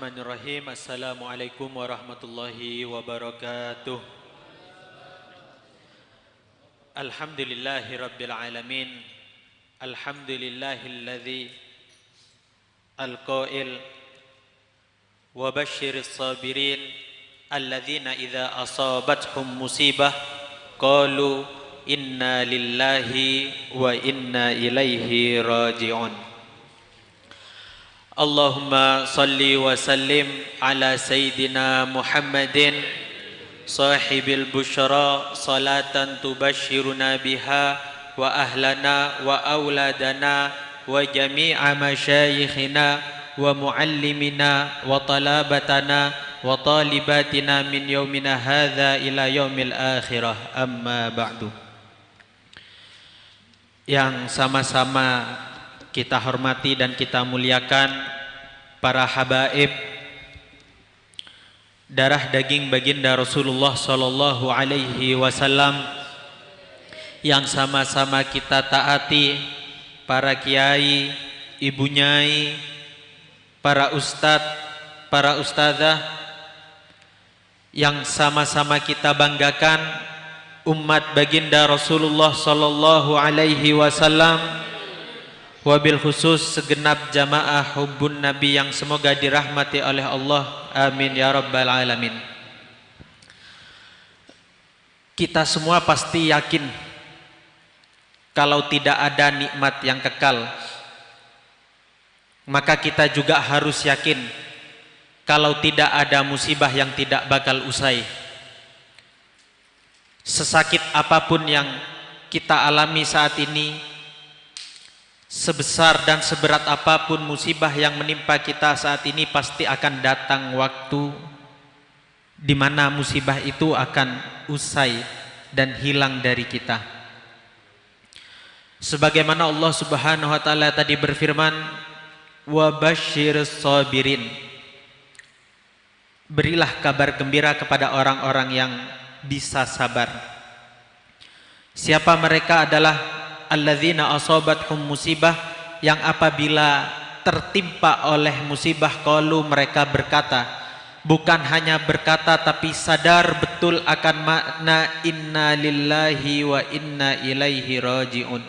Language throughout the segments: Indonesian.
Bismillahirrahmanirrahim. Assalamualaikum warahmatullahi wabarakatuh. Alhamdulillahi rabbil alamin. Alhamdulillahilladzi al-qail wa basyiris sabirin alladzina idza asabathum musibah qalu inna lillahi wa inna ilaihi raji'un. Allahumma salli wa sallim ala Sayyidina Muhammadin sahibil busyara salatan tubashiruna biha wa ahlana wa auladana wa jami'a masyayikhina wa muallimina wa talabatana wa talibatina min yaumina hadha ila yaumil akhirah, amma ba'du. Yang sama-sama kita hormati dan kita muliakan para habaib, darah daging baginda Rasulullah sallallahu alaihi wasallam, yang sama-sama kita taati, para kiai, ibu nyai, para ustadz, para ustadzah, yang sama-sama kita banggakan, umat baginda Rasulullah sallallahu alaihi wasallam, wabil khusus segenap jamaah hubbun Nabi yang semoga dirahmati oleh Allah, amin ya rabbal alamin. Kita semua pasti yakin kalau tidak ada nikmat yang kekal, maka kita juga harus yakin kalau tidak ada musibah yang tidak bakal usai. Sesakit apapun yang kita alami saat ini, sebesar dan seberat apapun musibah yang menimpa kita saat ini, pasti akan datang waktu di mana musibah itu akan usai dan hilang dari kita. Sebagaimana Allah Subhanahu wa taala tadi berfirman, wa basyiris sabirin. Berilah kabar gembira kepada orang-orang yang bisa sabar. Siapa mereka? Adalah alladzina asabathum musibah, yang apabila tertimpa oleh musibah qalu, mereka berkata, bukan hanya berkata tapi sadar betul akan makna inna lillahi wa inna ilaihi raji'un,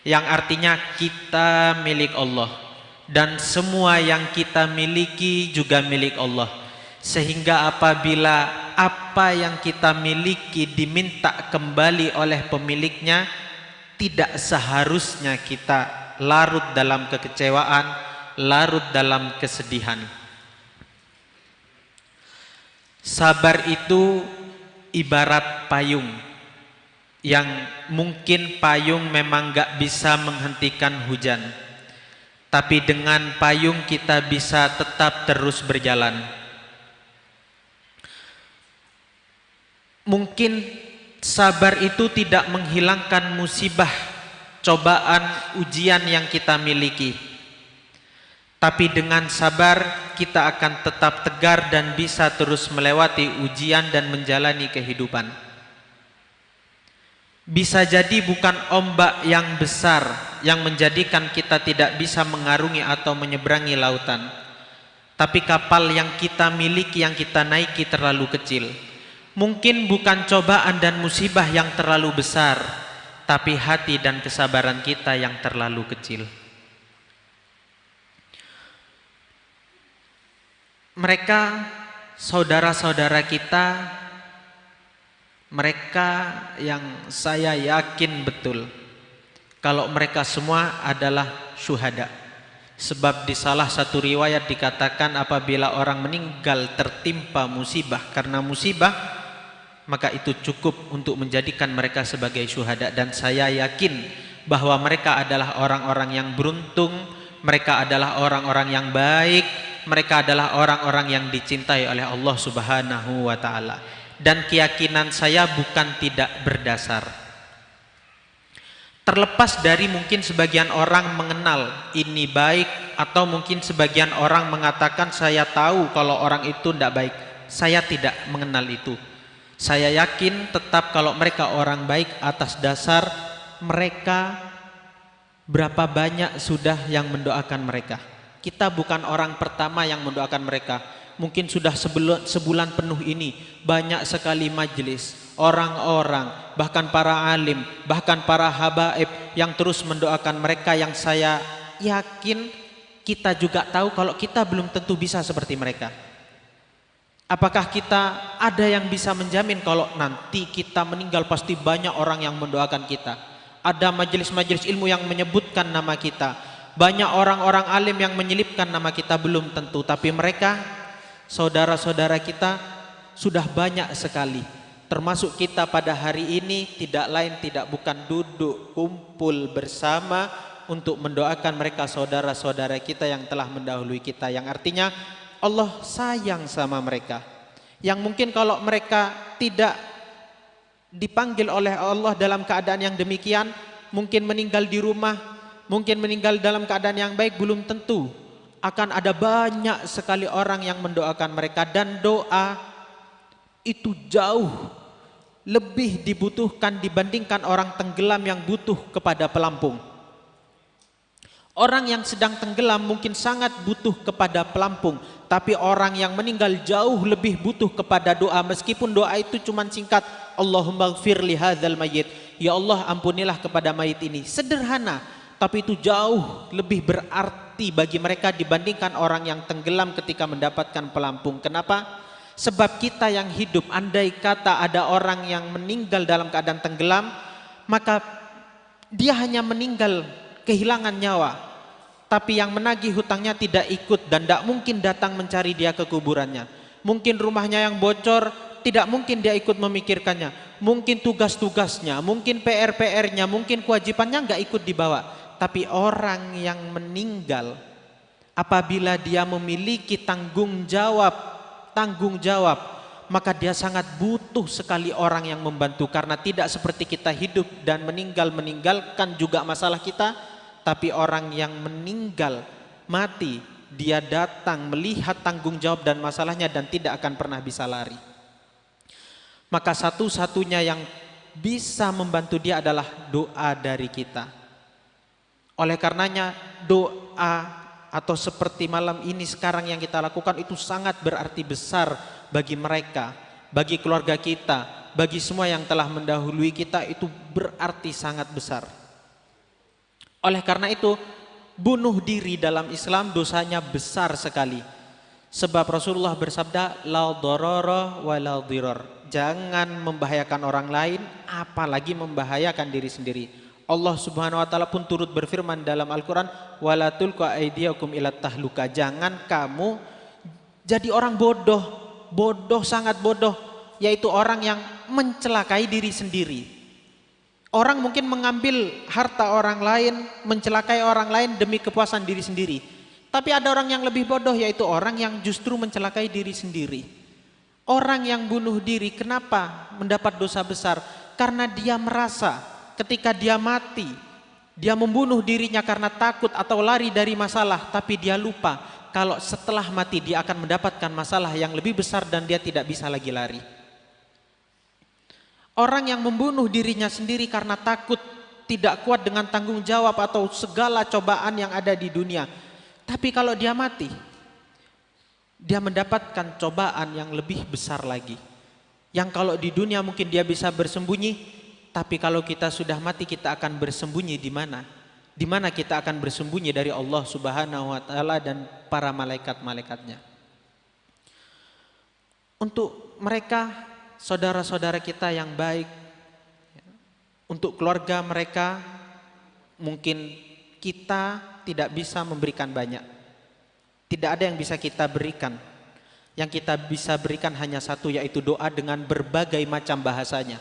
yang artinya kita milik Allah dan semua yang kita miliki juga milik Allah. Sehingga apabila apa yang kita miliki diminta kembali oleh pemiliknya, tidak seharusnya kita larut dalam kekecewaan, larut dalam kesedihan. Sabar itu ibarat payung, yang mungkin payung memang gak bisa menghentikan hujan, tapi dengan payung kita bisa tetap terus berjalan. Mungkin sabar itu tidak menghilangkan musibah, cobaan, ujian yang kita miliki. Tapi dengan sabar kita akan tetap tegar dan bisa terus melewati ujian dan menjalani kehidupan. Bisa jadi bukan ombak yang besar yang menjadikan kita tidak bisa mengarungi atau menyeberangi lautan, tapi kapal yang kita miliki, yang kita naiki terlalu kecil. Mungkin bukan cobaan dan musibah yang terlalu besar, tapi hati dan kesabaran kita yang terlalu kecil. Mereka saudara-saudara kita, mereka yang saya yakin betul kalau mereka semua adalah syuhada. Sebab di salah satu riwayat dikatakan apabila orang meninggal tertimpa musibah karena musibah, maka itu cukup untuk menjadikan mereka sebagai syuhada. Dan saya yakin bahwa mereka adalah orang-orang yang beruntung, mereka adalah orang-orang yang baik, mereka adalah orang-orang yang dicintai oleh Allah Subhanahu wa taala. Dan keyakinan saya bukan tidak berdasar. Terlepas dari mungkin sebagian orang mengenal ini baik, atau mungkin sebagian orang mengatakan saya tahu kalau orang itu tidak baik. Saya tidak mengenal itu. Saya yakin tetap kalau mereka orang baik atas dasar mereka berapa banyak sudah yang mendoakan mereka. Kita bukan orang pertama yang mendoakan mereka. Mungkin sudah sebulan penuh ini banyak sekali majelis, orang-orang, bahkan para alim, bahkan para habaib yang terus mendoakan mereka, yang saya yakin kita juga tahu kalau kita belum tentu bisa seperti mereka. Apakah kita ada yang bisa menjamin kalau nanti kita meninggal pasti banyak orang yang mendoakan kita? Ada majelis-majelis ilmu yang menyebutkan nama kita, banyak orang-orang alim yang menyelipkan nama kita, belum tentu. Tapi mereka, saudara-saudara kita, sudah banyak sekali. Termasuk kita pada hari ini tidak lain tidak bukan duduk kumpul bersama untuk mendoakan mereka, saudara-saudara kita yang telah mendahului kita, yang artinya Allah sayang sama mereka. Yang mungkin kalau mereka tidak dipanggil oleh Allah dalam keadaan yang demikian, mungkin meninggal di rumah, mungkin meninggal dalam keadaan yang baik, belum tentu. Akan ada banyak sekali orang yang mendoakan mereka, dan doa itu jauh lebih dibutuhkan dibandingkan orang tenggelam yang butuh kepada pelampung. Orang yang sedang tenggelam mungkin sangat butuh kepada pelampung, tapi orang yang meninggal jauh lebih butuh kepada doa, meskipun doa itu cuma singkat, Allahumma ighfir li hadzal mayyit, ya Allah ampunilah kepada mayit ini. Sederhana, tapi itu jauh lebih berarti bagi mereka dibandingkan orang yang tenggelam ketika mendapatkan pelampung. Kenapa? Sebab kita yang hidup, andai kata ada orang yang meninggal dalam keadaan tenggelam, maka dia hanya meninggal kehilangan nyawa, tapi yang menagih hutangnya tidak ikut dan tidak mungkin datang mencari dia ke kuburannya. Mungkin rumahnya yang bocor, tidak mungkin dia ikut memikirkannya. Mungkin tugas-tugasnya, mungkin PR-PR-nya, mungkin kewajibannya nggak ikut dibawa. Tapi orang yang meninggal, apabila dia memiliki tanggung jawab, maka dia sangat butuh sekali orang yang membantu. Karena tidak seperti kita hidup dan meninggalkan juga masalah kita, tapi orang yang meninggal, mati, dia datang melihat tanggung jawab dan masalahnya dan tidak akan pernah bisa lari. Maka satu-satunya yang bisa membantu dia adalah doa dari kita. Oleh karenanya doa atau seperti malam ini sekarang yang kita lakukan itu sangat berarti besar bagi mereka, bagi keluarga kita, bagi semua yang telah mendahului kita, itu berarti sangat besar. Oleh karena itu, bunuh diri dalam Islam dosanya besar sekali. Sebab Rasulullah bersabda, la dharara wa la dhirar. Jangan membahayakan orang lain, apalagi membahayakan diri sendiri. Allah Subhanahu wa taala pun turut berfirman dalam Al-Qur'an, wala tulqu aydiyakum ila tahluka. Jangan kamu jadi orang bodoh, sangat bodoh, yaitu orang yang mencelakai diri sendiri. Orang mungkin mengambil harta orang lain, mencelakai orang lain demi kepuasan diri sendiri. Tapi ada orang yang lebih bodoh, yaitu orang yang justru mencelakai diri sendiri. Orang yang bunuh diri, kenapa mendapat dosa besar? Karena dia merasa ketika dia mati, dia membunuh dirinya karena takut atau lari dari masalah, tapi dia lupa kalau setelah mati dia akan mendapatkan masalah yang lebih besar dan dia tidak bisa lagi lari. Orang yang membunuh dirinya sendiri karena takut, tidak kuat dengan tanggung jawab atau segala cobaan yang ada di dunia. Tapi kalau dia mati, dia mendapatkan cobaan yang lebih besar lagi. Yang kalau di dunia mungkin dia bisa bersembunyi, tapi kalau kita sudah mati kita akan bersembunyi di mana? Di mana kita akan bersembunyi dari Allah Subhanahu wa taala dan para malaikat-malaikatnya. Untuk mereka, saudara-saudara kita yang baik, untuk keluarga mereka, mungkin kita tidak bisa memberikan banyak. Tidak ada yang bisa kita berikan. Yang kita bisa berikan hanya satu, yaitu doa dengan berbagai macam bahasanya.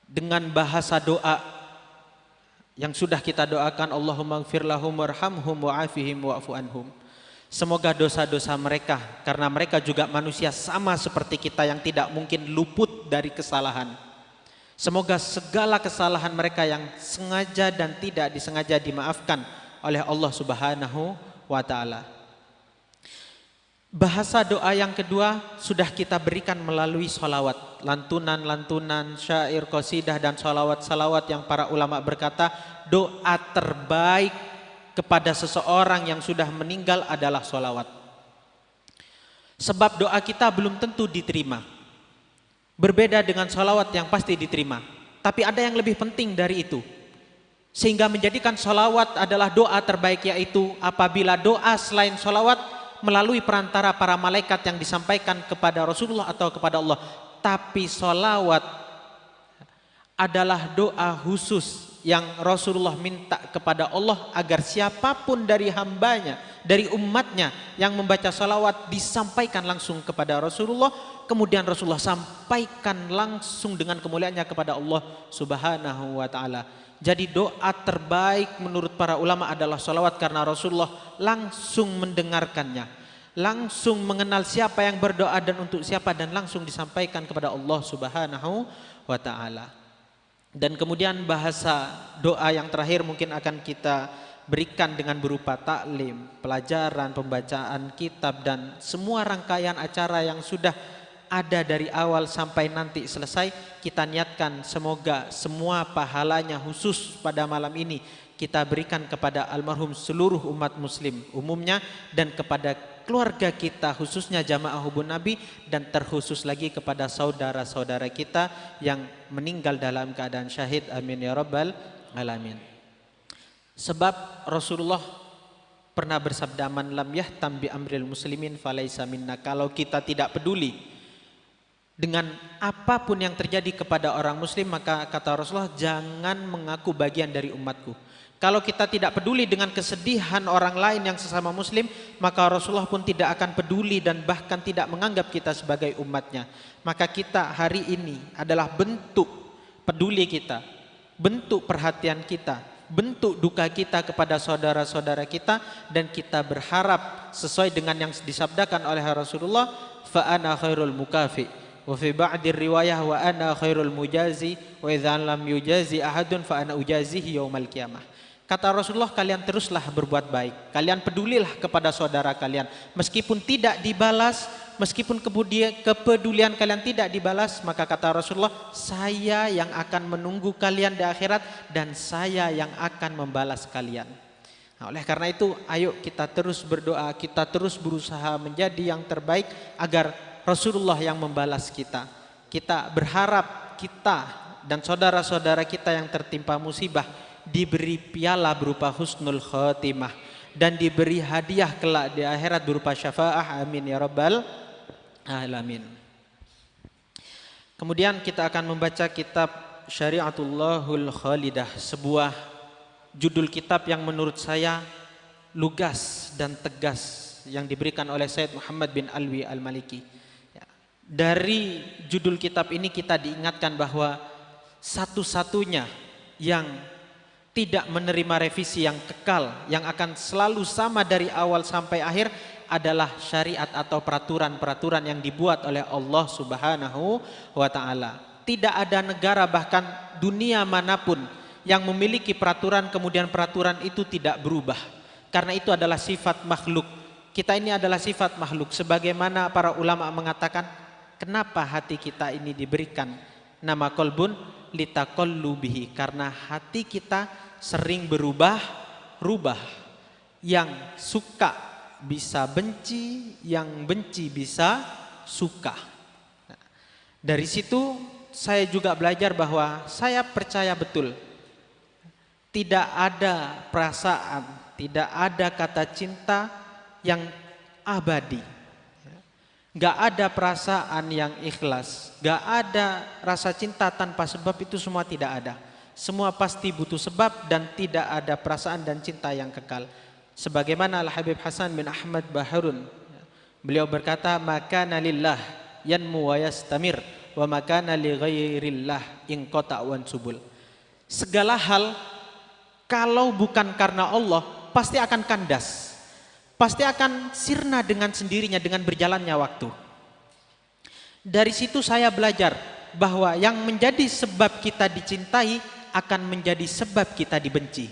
Dengan bahasa doa yang sudah kita doakan, Allahumma ighfir lahum warhamhum wa'afihim wa'fu anhum. Semoga dosa-dosa mereka, karena mereka juga manusia sama seperti kita yang tidak mungkin luput dari kesalahan. Semoga segala kesalahan mereka yang sengaja dan tidak disengaja dimaafkan oleh Allah Subhanahu wa taala. Bahasa doa yang kedua sudah kita berikan melalui sholawat, lantunan-lantunan, syair, qasidah dan sholawat-salawat yang para ulama berkata doa terbaik kepada seseorang yang sudah meninggal adalah sholawat. Sebab doa kita belum tentu diterima. Berbeda dengan sholawat yang pasti diterima. Tapi ada yang lebih penting dari itu. Sehingga menjadikan sholawat adalah doa terbaik, yaitu apabila doa selain sholawat melalui perantara para malaikat yang disampaikan kepada Rasulullah atau kepada Allah. Tapi sholawat adalah doa khusus yang Rasulullah minta kepada Allah agar siapapun dari hambanya, dari umatnya yang membaca salawat disampaikan langsung kepada Rasulullah, kemudian Rasulullah sampaikan langsung dengan kemuliaannya kepada Allah Subhanahu wa ta'ala. Jadi doa terbaik menurut para ulama adalah salawat, karena Rasulullah langsung mendengarkannya, langsung mengenal siapa yang berdoa dan untuk siapa, dan langsung disampaikan kepada Allah Subhanahu wa ta'ala. Dan kemudian bahasa doa yang terakhir mungkin akan kita berikan dengan berupa taklim, pelajaran, pembacaan kitab, dan semua rangkaian acara yang sudah ada dari awal sampai nanti selesai. Kita niatkan semoga semua pahalanya khusus pada malam ini kita berikan kepada almarhum seluruh umat muslim umumnya, dan kepada keluarga kita khususnya jamaah hubun Nabi, dan terkhusus lagi kepada saudara-saudara kita yang meninggal dalam keadaan syahid. Amin ya rabbal alamin. Sebab Rasulullah pernah bersabda, man lam yahtam bi amril muslimin falaisa minna. Kalau kita tidak peduli dengan apapun yang terjadi kepada orang muslim, maka kata Rasulullah, jangan mengaku bagian dari umatku. Kalau kita tidak peduli dengan kesedihan orang lain yang sesama muslim, maka Rasulullah pun tidak akan peduli dan bahkan tidak menganggap kita sebagai umatnya. Maka kita hari ini adalah bentuk peduli kita, bentuk perhatian kita, bentuk duka kita kepada saudara-saudara kita, dan kita berharap sesuai dengan yang disabdakan oleh Rasulullah, fa ana khairul mukafi wa fi ba'dir riwayah wa ana khairul mujazi wa idza lam yujazi ahadun fa ana ujazihi yaumal qiyamah. Kata Rasulullah, kalian teruslah berbuat baik, kalian pedulilah kepada saudara kalian, meskipun tidak dibalas, meskipun kepedulian kalian tidak dibalas, maka kata Rasulullah, saya yang akan menunggu kalian di akhirat, dan saya yang akan membalas kalian. Nah, oleh karena itu, ayo kita terus berdoa, kita terus berusaha menjadi yang terbaik agar Rasulullah yang membalas kita. Kita berharap kita dan saudara-saudara kita yang tertimpa musibah diberi piala berupa husnul khotimah, dan diberi hadiah kelak di akhirat berupa syafaah. Amin ya rabbal alamin. Kemudian kita akan membaca kitab Syari'atullahul Khalidah, sebuah judul kitab yang menurut saya lugas dan tegas, yang diberikan oleh Sayyid Muhammad bin Alwi al-Maliki. Dari judul kitab ini kita diingatkan bahwa satu-satunya yang tidak menerima revisi, yang kekal, yang akan selalu sama dari awal sampai akhir adalah syariat atau peraturan-peraturan yang dibuat oleh Allah Subhanahu wa ta'ala. Tidak ada negara, bahkan dunia manapun, yang memiliki peraturan kemudian peraturan itu tidak berubah, karena itu adalah sifat makhluk. Kita ini adalah sifat makhluk, sebagaimana para ulama mengatakan, kenapa hati kita ini diberikan nama kolbun? Litaqallubihi, karena hati kita sering berubah-ubah. Yang suka bisa benci, yang benci bisa suka. Nah, dari situ saya juga belajar bahwa saya percaya betul tidak ada perasaan, tidak ada kata cinta yang abadi. Gak ada perasaan yang ikhlas, gak ada rasa cinta tanpa sebab, itu semua tidak ada. Semua pasti butuh sebab, dan tidak ada perasaan dan cinta yang kekal. Sebagaimana Al-Habib Hasan bin Ahmad Baharun, beliau berkata, makana lillah yanmu wa yastamir, wa makana li ghairillah inqata wa subul. Segala hal kalau bukan karena Allah pasti akan kandas, pasti akan sirna dengan sendirinya dengan berjalannya waktu. Dari situ saya belajar bahwa yang menjadi sebab kita dicintai akan menjadi sebab kita dibenci.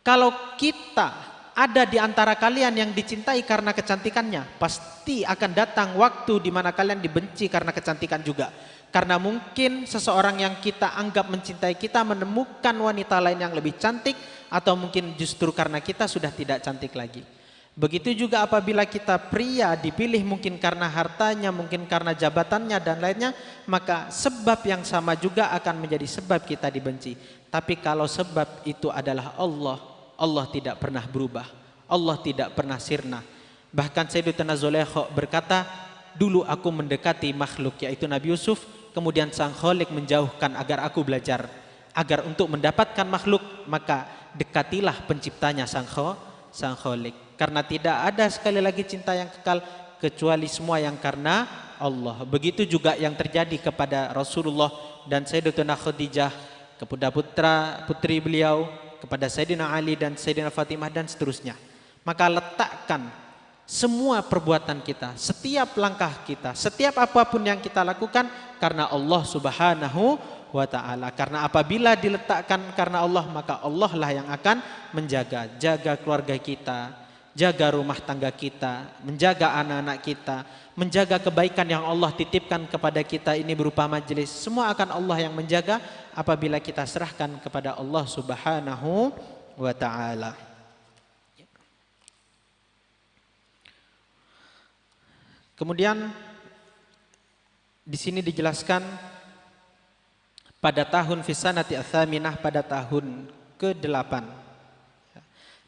Kalau kita ada di antara kalian yang dicintai karena kecantikannya, pasti akan datang waktu di mana kalian dibenci karena kecantikan juga. Karena mungkin seseorang yang kita anggap mencintai kita menemukan wanita lain yang lebih cantik, atau mungkin justru karena kita sudah tidak cantik lagi. Begitu juga apabila kita pria dipilih mungkin karena hartanya, mungkin karena jabatannya dan lainnya, maka sebab yang sama juga akan menjadi sebab kita dibenci. Tapi kalau sebab itu adalah Allah, Allah tidak pernah berubah, Allah tidak pernah sirna. Bahkan Sayyidatuna Zulaikha berkata, dulu aku mendekati makhluk yaitu Nabi Yusuf, kemudian Sang Khalik menjauhkan agar aku belajar, agar untuk mendapatkan makhluk maka dekatilah penciptanya Sang Khalik. Karena tidak ada sekali lagi cinta yang kekal kecuali semua yang karena Allah. Begitu juga yang terjadi kepada Rasulullah dan Sayyidatuna Khadijah, kepada putri beliau, kepada Sayyidina Ali dan Sayyidina Fatimah dan seterusnya. Maka letakkan semua perbuatan kita, setiap langkah kita, setiap apapun yang kita lakukan karena Allah Subhanahu wa ta'ala. Karena apabila diletakkan karena Allah, maka Allah lah yang akan jaga keluarga kita, jaga rumah tangga kita, menjaga anak-anak kita, menjaga kebaikan yang Allah titipkan kepada kita ini berupa majelis. Semua akan Allah yang menjaga apabila kita serahkan kepada Allah Subhanahu wa ta'ala. Kemudian di sini dijelaskan pada tahun Fisanati Atsaminah, pada tahun ke-8.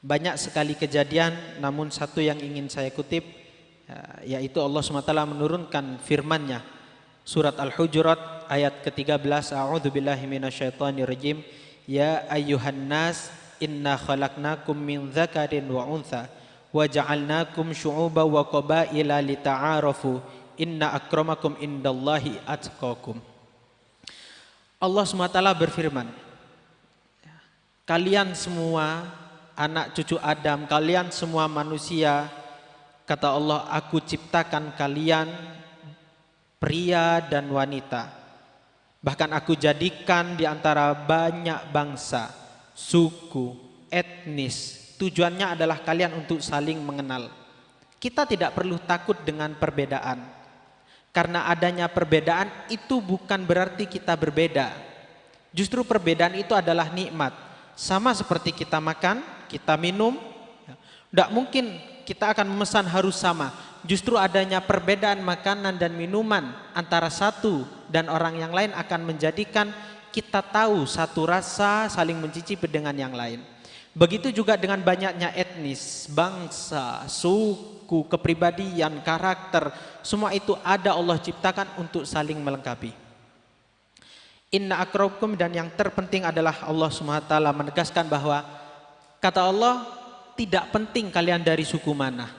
Banyak sekali kejadian, namun satu yang ingin saya kutip, yaitu Allah SWT menurunkan firman-Nya. Surat Al-Hujurat ayat ke-13, A'udzubillahi minasyaitonirrajim. Ya ayyuhan nas, inna khalaqnakum min dzakarin wa untha wa ja'alnakum syu'uban wa qabaila lita'arafu inna akramakum indallahi atqakum. Allah SWT berfirman, kalian semua anak cucu Adam, kalian semua manusia, kata Allah, aku ciptakan kalian pria dan wanita. Bahkan aku jadikan di antara banyak bangsa, suku, etnis. Tujuannya adalah kalian untuk saling mengenal. Kita tidak perlu takut dengan perbedaan. Karena adanya perbedaan itu bukan berarti kita berbeda. Justru perbedaan itu adalah nikmat. Sama seperti kita makan, kita minum. Tidak mungkin kita akan memesan harus sama. Justru adanya perbedaan makanan dan minuman antara satu dan orang yang lain akan menjadikan kita tahu satu rasa, saling mencicipi dengan yang lain. Begitu juga dengan banyaknya etnis, bangsa, suku, kepribadian, karakter, semua itu ada Allah ciptakan untuk saling melengkapi. Inna akramakum, dan yang terpenting adalah Allah SWT menegaskan bahwa kata Allah, tidak penting kalian dari suku mana,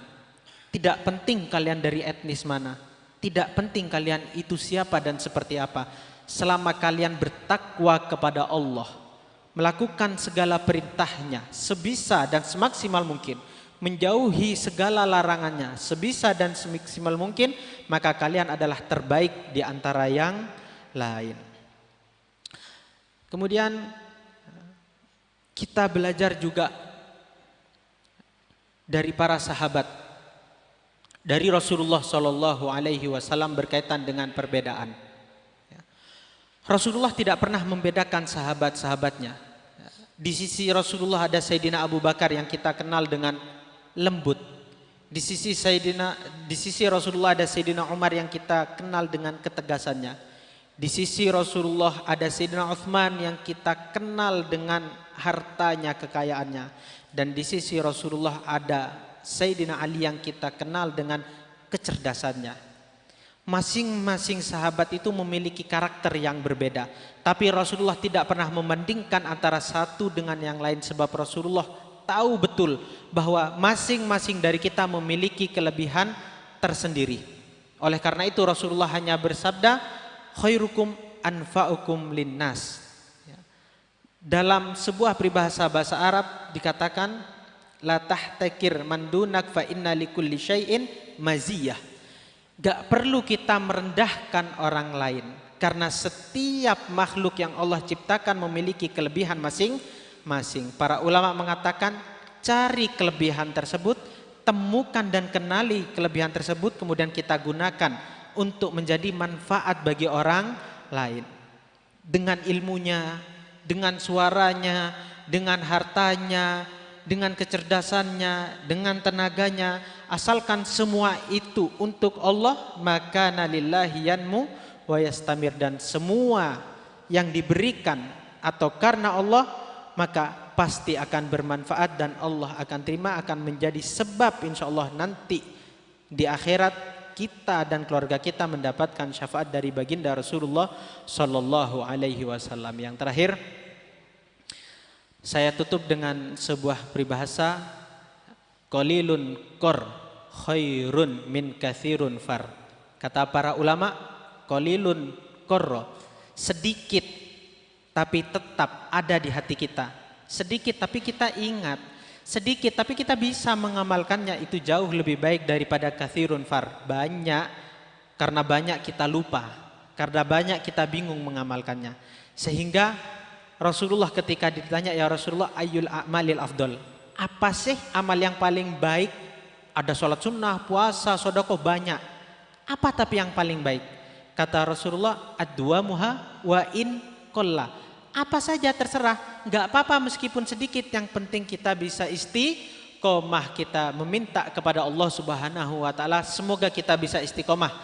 tidak penting kalian dari etnis mana, tidak penting kalian itu siapa dan seperti apa, selama kalian bertakwa kepada Allah, melakukan segala perintahnya sebisa dan semaksimal mungkin, menjauhi segala larangannya sebisa dan semaksimal mungkin, maka kalian adalah terbaik di antara yang lain. Kemudian kita belajar juga dari para sahabat, dari Rasulullah SAW berkaitan dengan perbedaan. Rasulullah tidak pernah membedakan sahabat-sahabatnya. Di sisi Rasulullah ada Sayyidina Abu Bakar yang kita kenal dengan lembut. Di sisi Rasulullah ada Sayyidina Umar yang kita kenal dengan ketegasannya. Di sisi Rasulullah ada Sayyidina Utsman yang kita kenal dengan hartanya, kekayaannya. Dan di sisi Rasulullah ada Sayyidina Ali yang kita kenal dengan kecerdasannya. Masing-masing sahabat itu memiliki karakter yang berbeda. Tapi Rasulullah tidak pernah membandingkan antara satu dengan yang lain, sebab Rasulullah tahu betul bahwa masing-masing dari kita memiliki kelebihan tersendiri. Oleh karena itu Rasulullah hanya bersabda, khairukum anfa'ukum linnas. Dalam sebuah peribahasa bahasa Arab dikatakan, la tahtakir man dunak fa inna likulli syai'in maziyah. Gak perlu kita merendahkan orang lain, karena setiap makhluk yang Allah ciptakan memiliki kelebihan masing-masing. Para ulama mengatakan, cari kelebihan tersebut, temukan dan kenali kelebihan tersebut, kemudian kita gunakan untuk menjadi manfaat bagi orang lain. Dengan ilmunya, dengan suaranya, dengan hartanya, dengan kecerdasannya, dengan tenaganya, asalkan semua itu untuk Allah, maka nalillahi yanmu wa yastamir, dan semua yang diberikan atau karena Allah maka pasti akan bermanfaat dan Allah akan terima, akan menjadi sebab insyaallah nanti di akhirat kita dan keluarga kita mendapatkan syafaat dari baginda Rasulullah sallallahu alaihi wasallam. Yang terakhir, saya tutup dengan sebuah peribahasa, qalilun qor khairun min katsirun far. Kata para ulama, qalilun qor, sedikit tapi tetap ada di hati kita. Sedikit tapi kita ingat, sedikit tapi kita bisa mengamalkannya, itu jauh lebih baik daripada katsirun far, banyak karena banyak kita lupa, karena banyak kita bingung mengamalkannya. Sehingga Rasulullah ketika ditanya, ya Rasulullah ayyul a'malil afdol, apa sih amal yang paling baik? Ada sholat sunnah, puasa, sedekah, banyak. Apa tapi yang paling baik? Kata Rasulullah, adwamuha wa in qalla. Apa saja terserah, nggak apa-apa meskipun sedikit, yang penting kita bisa istiqomah, kita meminta kepada Allah Subhanahu wa taala semoga kita bisa istiqomah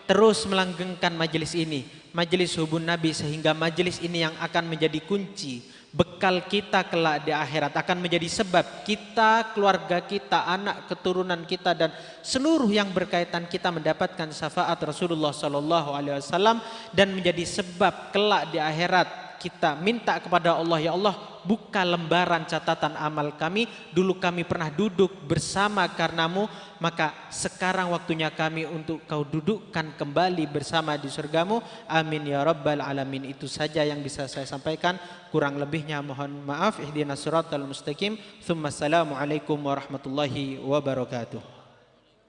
terus melanggengkan majelis ini, majelis hubun Nabi, sehingga majelis ini yang akan menjadi kunci bekal kita kelak di akhirat, akan menjadi sebab kita, keluarga kita, anak keturunan kita dan seluruh yang berkaitan kita mendapatkan syafaat Rasulullah sallallahu alaihi wasallam, dan menjadi sebab kelak di akhirat kita minta kepada Allah, ya Allah buka lembaran catatan amal kami, dulu kami pernah duduk bersama karenamu, maka sekarang waktunya kami untuk kau dudukkan kembali bersama di surgamu, amin ya rabbal alamin. Itu saja yang bisa saya sampaikan, kurang lebihnya mohon maaf. Ihdinas siratal mustaqim. Tsumma assalamu alaikum warahmatullahi wabarakatuh.